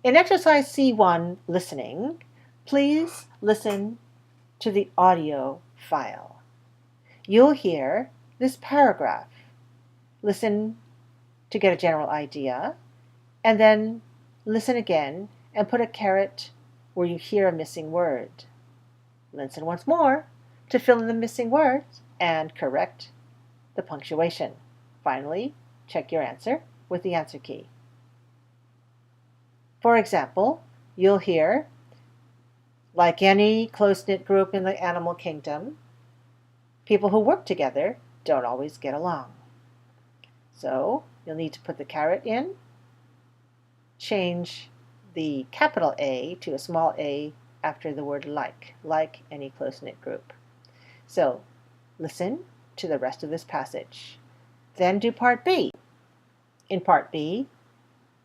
In exercise C1 listening, please listen to the audio file. You'll hear this paragraph. Listen to get a general idea, and then listen again and put a caret where you hear a missing word. Listen once more to fill in the missing words and correct the punctuation. Finally, check your answer with the answer key. For example, you'll hear, like any close-knit group in the animal kingdom, people who work together don't always get along. So you'll need to put the caret in, change the capital A to a small a after the word like any close-knit group. So listen to the rest of this passage. Then do part B. In part B,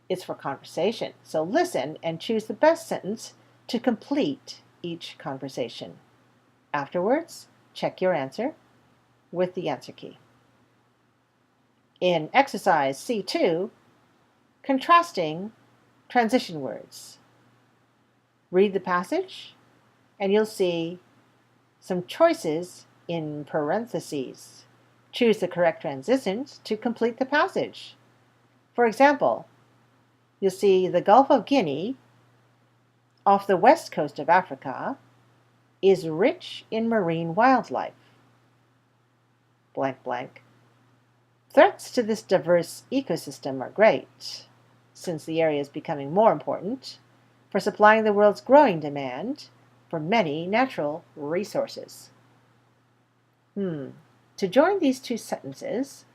it's for conversation. So listen and choose the best sentence to complete each conversation. Afterwards, check your answer with the answer key. In exercise C2, contrasting transition words. Read the passage and you'll see some choices in parentheses. Choose the correct transitions to complete the passage. For example, you'll see the Gulf of Guinea off the west coast of Africa is rich in marine wildlife. Blank blank. Threats to this diverse ecosystem are great, since the area is becoming more important for supplying the world's growing demand for many natural resources. To join these two sentences,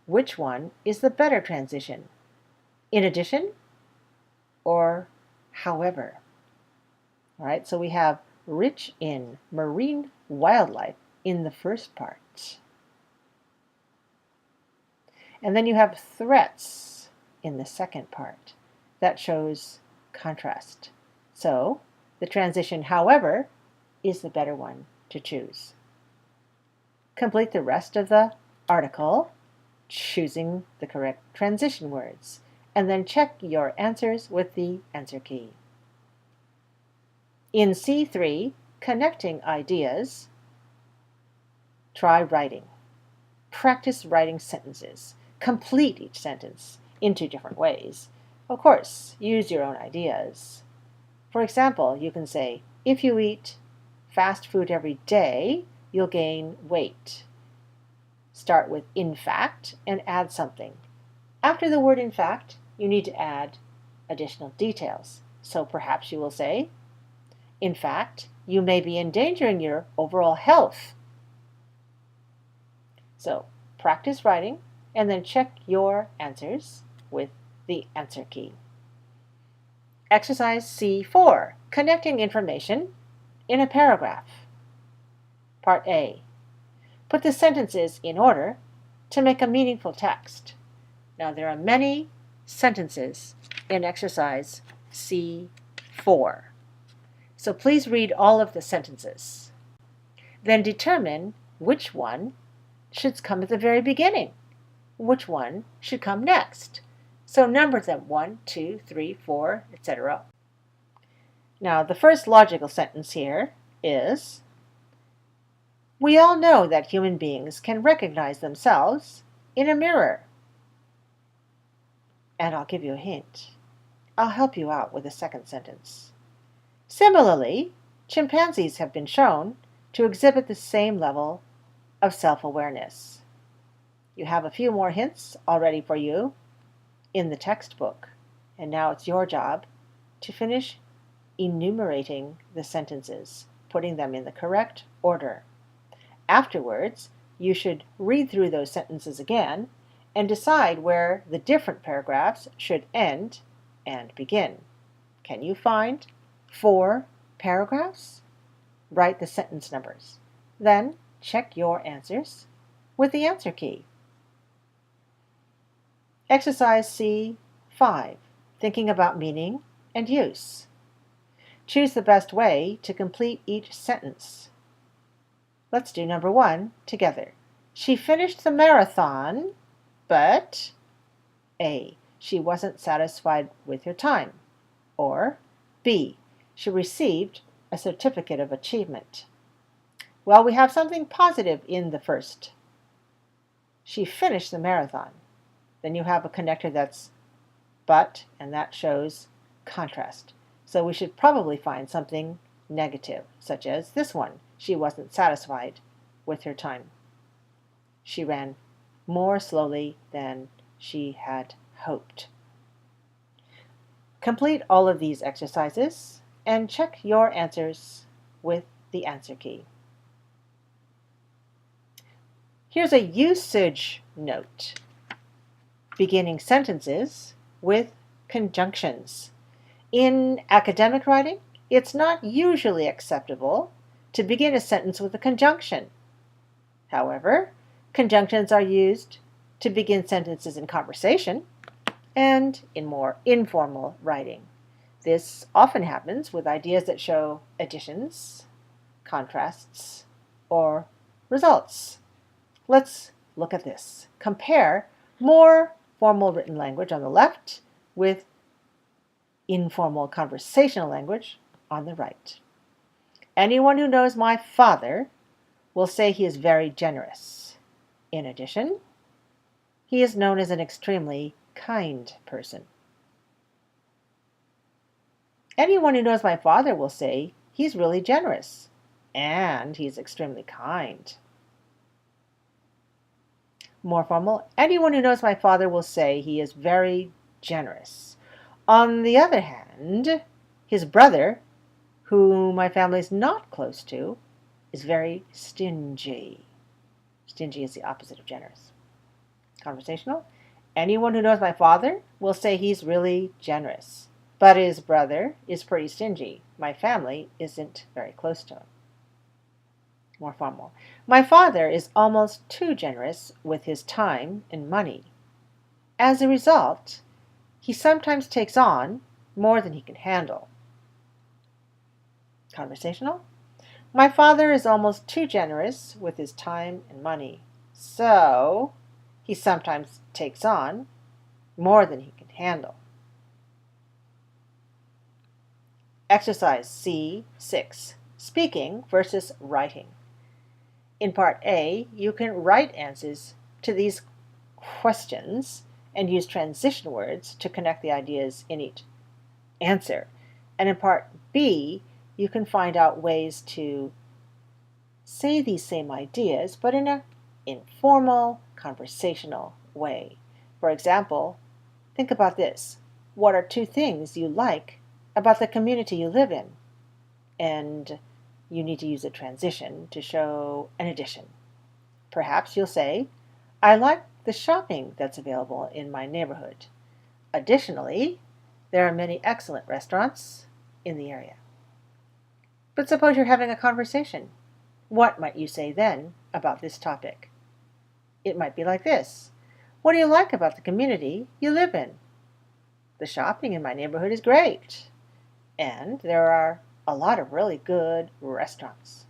which one is the better transition? In addition or however? All right, so we have rich in marine wildlife in the first part. And then you have threats in the second part. That shows contrast. So the transition however is the better one to choose. Complete the rest of the article, choosing the correct transition words, and then check your answers with the answer key. In C3, connecting ideas, try writing. Practice writing sentences. Complete each sentence in two different ways. Of course, use your own ideas. For example, you can say, if you eat fast food every day, you'll gain weight. Start with in fact and add something. After the word in fact, you need to add additional details. So perhaps you will say, in fact, you may be endangering your overall health. So practice writing and then check your answers with the answer key. Exercise C4, connecting information in a paragraph. Part A. Put the sentences in order to make a meaningful text. Now there are many sentences in exercise C4. So please read all of the sentences. Then determine which one should come at the very beginning, which one should come next. So number them 1, 2, 3, 4, etc. Now the first logical sentence here is, we all know that human beings can recognize themselves in a mirror. And I'll give you a hint. I'll help you out with the second sentence. Similarly, chimpanzees have been shown to exhibit the same level of self-awareness. You have a few more hints already for you in the textbook, and now it's your job to finish enumerating the sentences, putting them in the correct order. Afterwards, you should read through those sentences again and decide where the different paragraphs should end and begin. Can you find 4 paragraphs? Write the sentence numbers. Then check your answers with the answer key. Exercise C5, thinking about meaning and use. Choose the best way to complete each sentence. Let's do number 1 together. She finished the marathon, but A. She wasn't satisfied with her time. Or B, she received a certificate of achievement. Well, we have something positive in the first. She finished the marathon. Then you have a connector that's but, and that shows contrast. So we should probably find something negative, such as this one. She wasn't satisfied with her time. She ran more slowly than she had hoped. Complete all of these exercises and check your answers with the answer key. Here's a usage note. Beginning sentences with conjunctions. In academic writing, it's not usually acceptable to begin a sentence with a conjunction. However, conjunctions are used to begin sentences in conversation and in more informal writing. This often happens with ideas that show additions, contrasts, or results. Let's look at this. Compare more formal written language on the left with informal conversational language on the right. Anyone who knows my father will say he is very generous. In addition, he is known as an extremely kind person. Anyone who knows my father will say he's really generous and he's extremely kind. More formal, anyone who knows my father will say he is very generous. On the other hand, his brother, who my family is not close to, is very stingy. Stingy is the opposite of generous. Conversational, anyone who knows my father will say he's really generous, but his brother is pretty stingy. My family isn't very close to him. More formal. My father is almost too generous with his time and money. As a result, he sometimes takes on more than he can handle. Conversational. My father is almost too generous with his time and money, so he sometimes takes on more than he can handle. Exercise C6. Speaking versus writing. In Part A, you can write answers to these questions and use transition words to connect the ideas in each answer. And in Part B, you can find out ways to say these same ideas, but in an informal, conversational way. For example, think about this. What are two things you like about the community you live in? And you need to use a transition to show an addition. Perhaps you'll say, I like the shopping that's available in my neighborhood. Additionally, there are many excellent restaurants in the area. But suppose you're having a conversation. What might you say then about this topic? It might be like this. What do you like about the community you live in? The shopping in my neighborhood is great, and there are a lot of really good restaurants.